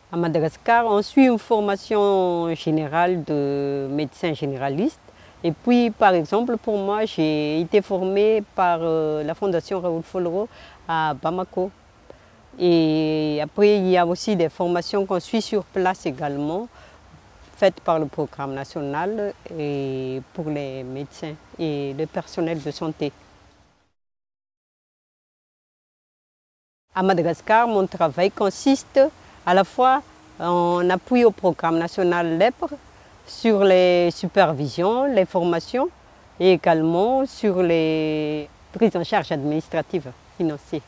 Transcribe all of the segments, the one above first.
À Madagascar, on suit une formation générale de médecin généraliste. Et puis, par exemple, pour moi, j'ai été formée par la Fondation Raoul Follereau à Bamako. Et après, il y a aussi des formations qu'on suit sur place également, faites par le programme national et pour les médecins et le personnel de santé. À Madagascar, mon travail consiste à la fois en appui au programme national lèpre sur les supervisions, les formations et également sur les prises en charge administratives financières.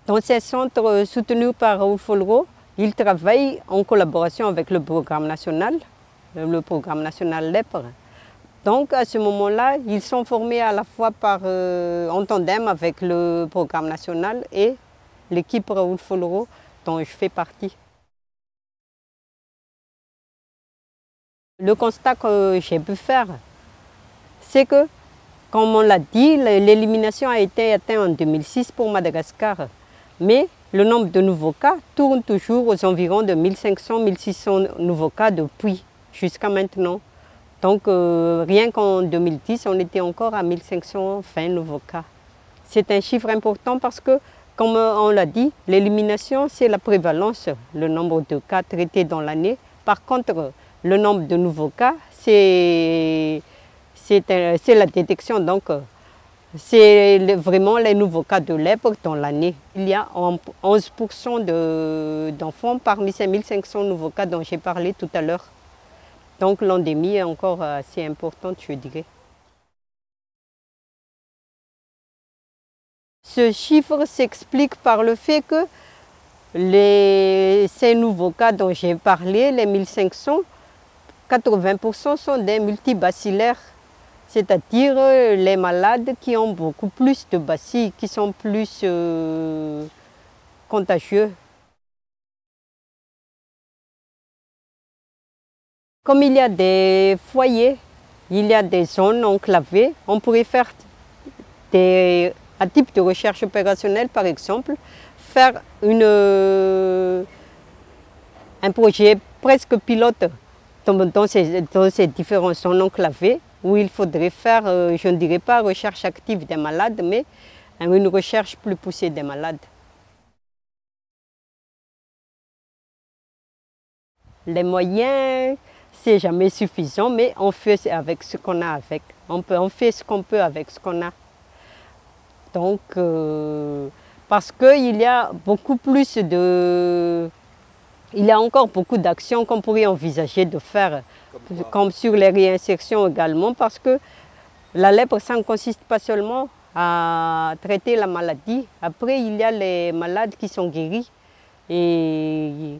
Dans ces centres soutenus par Raoul Follereau, ils travaillent en collaboration avec le programme national lèpre. Donc à ce moment-là, ils sont formés à la fois en tandem avec le programme national et l'équipe Raoul Follereau dont je fais partie. Le constat que j'ai pu faire, c'est que, comme on l'a dit, l'élimination a été atteinte en 2006 pour Madagascar. Mais le nombre de nouveaux cas tourne toujours aux environs de 1500-1600 nouveaux cas depuis jusqu'à maintenant. Donc rien qu'en 2010, on était encore à 1520 nouveaux cas. C'est un chiffre important parce que, comme on l'a dit, l'élimination, c'est la prévalence, le nombre de cas traités dans l'année. Par contre, le nombre de nouveaux cas, c'est la détection. Donc, c'est vraiment les nouveaux cas de lèpre dans l'année. Il y a 11% d'enfants parmi ces 1500 nouveaux cas dont j'ai parlé tout à l'heure. Donc l'endémie est encore assez importante, je dirais. Ce chiffre s'explique par le fait que ces nouveaux cas dont j'ai parlé, les 1500, 80% sont des multibacillaires, c'est-à-dire les malades qui ont beaucoup plus de bacilles, qui sont plus contagieux. Comme il y a des foyers, il y a des zones enclavées, on pourrait faire un type de recherche opérationnelle, par exemple, faire un projet presque pilote dans ces différentes zones enclavées où il faudrait faire, je ne dirais pas recherche active des malades, mais une recherche plus poussée des malades. Les moyens, c'est jamais suffisant, mais on fait avec ce qu'on a avec. On fait ce qu'on peut avec ce qu'on a. Donc, parce qu'il y a beaucoup plus il y a encore beaucoup d'actions qu'on pourrait envisager de faire, comme sur les réinsertions également, parce que la lèpre, ça ne consiste pas seulement à traiter la maladie. Après, il y a les malades qui sont guéris et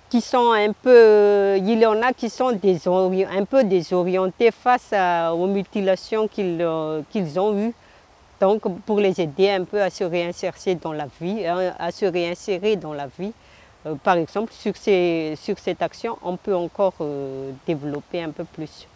qui sont il y en a qui sont un peu désorientés face aux mutilations qu'ils ont eues. Donc pour les aider un peu à se réinsérer dans la vie, par exemple sur cette action, on peut encore développer un peu plus.